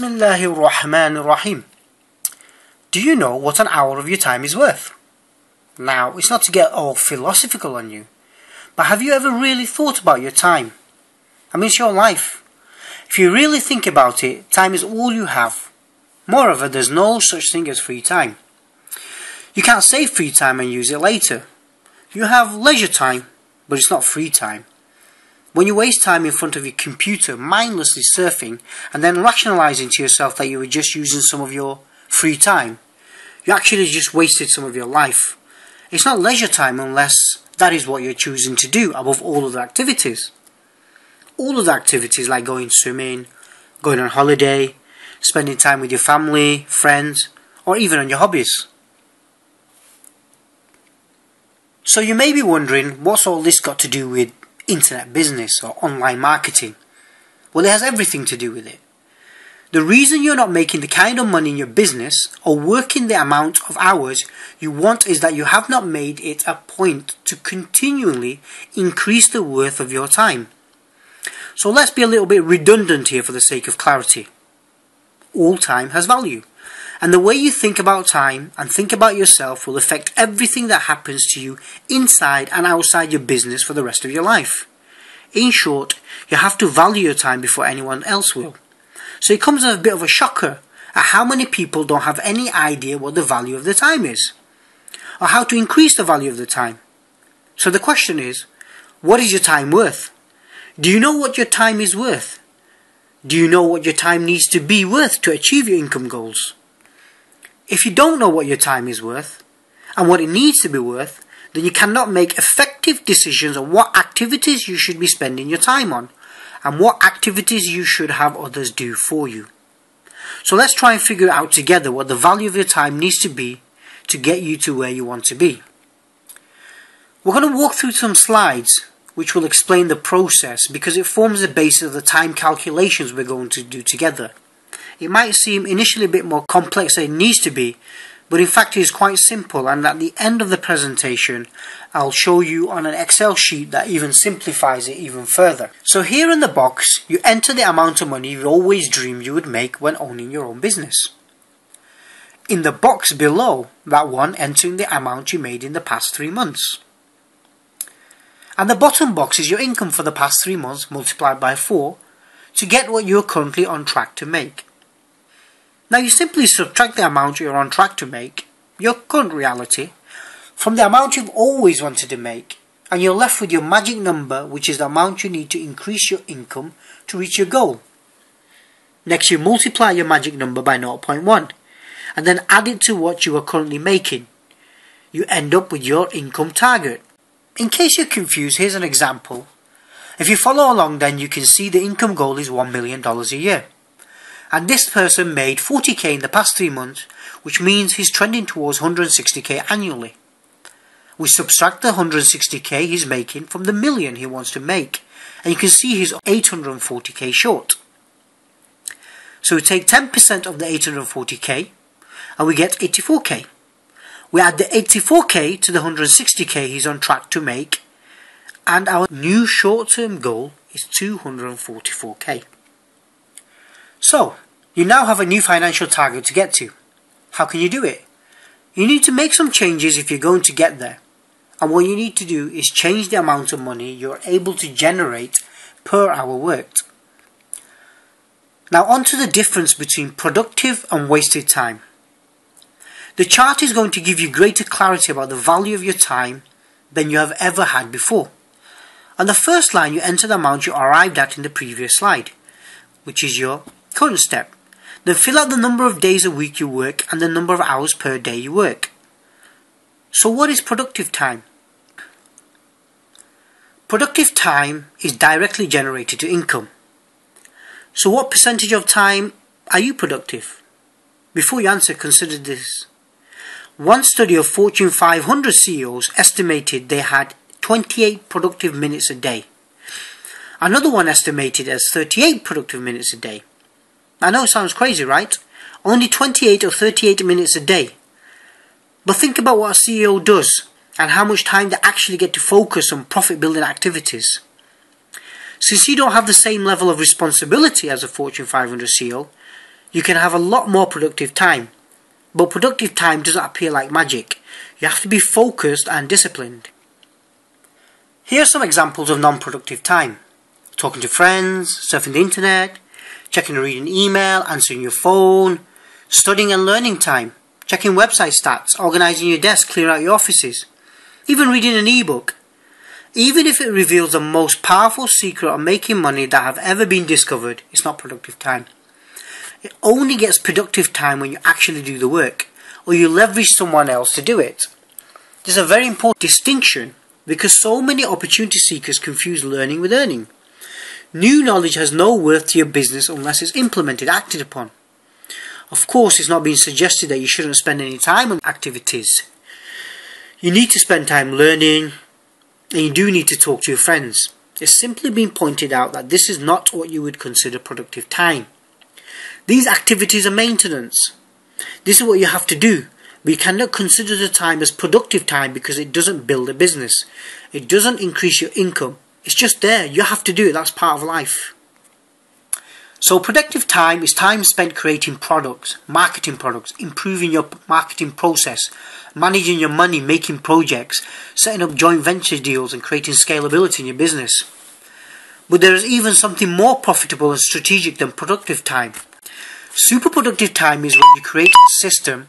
Bismillahirrahmanirrahim. Do you know what an hour of your time is worth? Now, it's not to get all philosophical on you, but have you ever really thought about your time? I mean, it's your life. If you really think about it, time is all you have. Moreover, there's no such thing as free time. You can't save free time and use it later. You have leisure time, but it's not free time. When you waste time in front of your computer mindlessly surfing and then rationalizing to yourself that you were just using some of your free time, you actually just wasted some of your life. It's not leisure time unless that is what you're choosing to do above all other activities. All other activities like going swimming, going on holiday, spending time with your family, friends, or even on your hobbies. So you may be wondering, what's all this got to do with internet business or online marketing? Well, it has everything to do with it. The reason you're not making the kind of money in your business or working the amount of hours you want is that you have not made it a point to continually increase the worth of your time. So let's be a little bit redundant here for the sake of clarity. All time has value, and the way you think about time and think about yourself will affect everything that happens to you inside and outside your business for the rest of your life. In short, you have to value your time before anyone else will. So it comes as a bit of a shocker at how many people don't have any idea what the value of their time is, or how to increase the value of the time. So the question is, what is your time worth? Do you know what your time is worth? Do you know what your time needs to be worth to achieve your income goals? If you don't know what your time is worth and what it needs to be worth, then you cannot make effective decisions on what activities you should be spending your time on and what activities you should have others do for you. So let's try and figure out together what the value of your time needs to be to get you to where you want to be. We're going to walk through some slides which will explain the process because it forms the basis of the time calculations we're going to do together. It might seem initially a bit more complex than it needs to be, but in fact it is quite simple, and at the end of the presentation I'll show you on an Excel sheet that even simplifies it even further. So here in the box you enter the amount of money you always dreamed you would make when owning your own business. In the box below that one, entering the amount you made in the past 3 months. And the bottom box is your income for the past 3 months multiplied by 4 to get what you're currently on track to make. Now you simply subtract the amount you're on track to make, your current reality, from the amount you've always wanted to make, and you're left with your magic number, which is the amount you need to increase your income to reach your goal. Next you multiply your magic number by 0.1 and then add it to what you are currently making. You end up with your income target. In case you're confused, here's an example. If you follow along, then you can see the income goal is $1 million a year. And this person made 40k in the past 3 months, which means he's trending towards 160k annually. We subtract the 160k he's making from the million he wants to make, and you can see he's 840k short. So we take 10% of the 840k, and we get 84k. We add the 84k to the 160k he's on track to make, and our new short-term goal is 244k. So, you now have a new financial target to get to. How can you do it? You need to make some changes if you're going to get there. And what you need to do is change the amount of money you're able to generate per hour worked. Now on to the difference between productive and wasted time. The chart is going to give you greater clarity about the value of your time than you have ever had before. On the first line you enter the amount you arrived at in the previous slide, which is your current step. Then fill out the number of days a week you work and the number of hours per day you work. So what is productive time? Productive time is directly generated to income. So what percentage of time are you productive? Before you answer, consider this. One study of Fortune 500 CEOs estimated they had 28 productive minutes a day. Another one estimated as 38 productive minutes a day. I know it sounds crazy, right? Only 28 or 38 minutes a day. But think about what a CEO does and how much time they actually get to focus on profit building activities. Since you don't have the same level of responsibility as a Fortune 500 CEO, you can have a lot more productive time. But productive time doesn't appear like magic. You have to be focused and disciplined. Here are some examples of non-productive time. Talking to friends, surfing the internet, checking and reading email, answering your phone, studying and learning time, checking website stats, organising your desk, clearing out your offices, even reading an ebook. Even if it reveals the most powerful secret of making money that have ever been discovered, it's not productive time. It only gets productive time when you actually do the work, or you leverage someone else to do it. There's a very important distinction, because so many opportunity seekers confuse learning with earning. New knowledge has no worth to your business unless it's implemented, acted upon. Of course, it's not being suggested that you shouldn't spend any time on activities. You need to spend time learning, and you do need to talk to your friends. It's simply been pointed out that this is not what you would consider productive time. These activities are maintenance. This is what you have to do, but you cannot consider the time as productive time because it doesn't build a business. It doesn't increase your income. It's just there. You have to do it. That's part of life. So productive time is time spent creating products, marketing products, improving your marketing process, managing your money, making projects, setting up joint venture deals and creating scalability in your business. But there is even something more profitable and strategic than productive time. Super productive time is when you create a system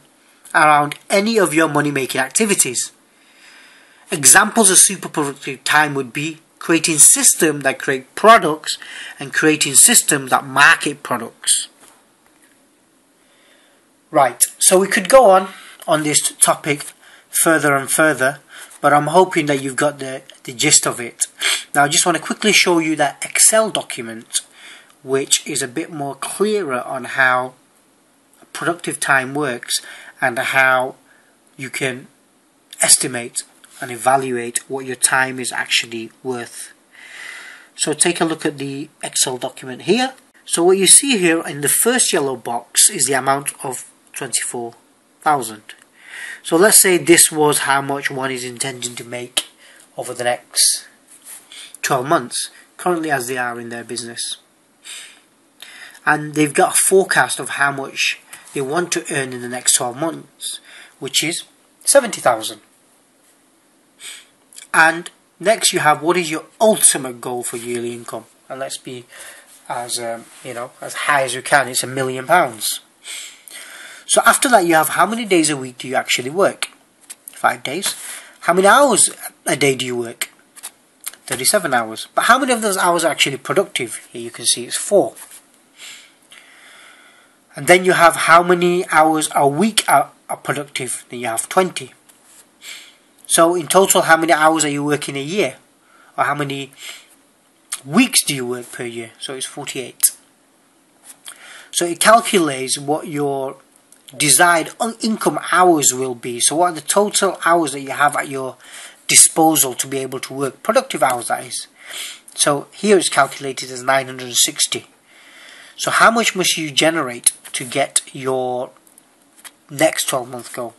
around any of your money-making activities. Examples of super productive time would be creating systems that create products and creating systems that market products. Right, so we could go on this topic further and further, but I'm hoping that you've got the gist of it. Now I just want to quickly show you that Excel document, which is a bit more clearer on how productive time works and how you can estimate and evaluate what your time is actually worth. So take a look at the Excel document here. So what you see here in the first yellow box is the amount of 24,000. So let's say this was how much one is intending to make over the next 12 months, currently as they are in their business. And they've got a forecast of how much they want to earn in the next 12 months, which is 70,000. And next you have what is your ultimate goal for yearly income, and let's be as as high as you can. It's £1 million. So after that you have how many days a week do you actually work? 5 days. How many hours a day do you work? 37 hours. But how many of those hours are actually productive? Here you can see it's 4. And then you have how many hours a week are productive. Then you have 20. So in total, how many hours are you working a year? Or how many weeks do you work per year? So it's 48. So it calculates what your desired income hours will be. So what are the total hours that you have at your disposal to be able to work? Productive hours, that is. So here it's calculated as 960. So how much must you generate to get your next 12-month goal?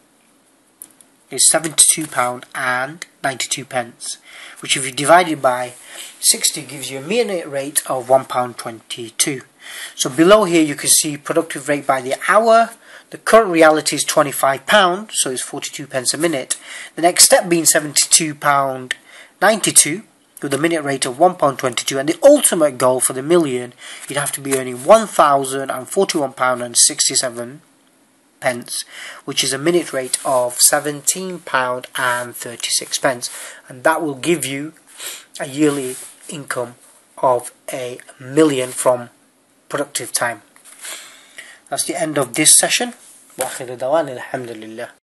It's £72.92, which if you divide it by 60 gives you a minute rate of £1.22. So below here you can see productive rate by the hour. The current reality is £25, so it's 42 pence a minute. The next step being £72.92 with a minute rate of £1.22, and the ultimate goal for the million, you'd have to be earning £1,041.67, which is a minute rate of £17.36, and that will give you a yearly income of £1 million from productive time. That's the end of this session. وآخر دعوانا الحمد لله.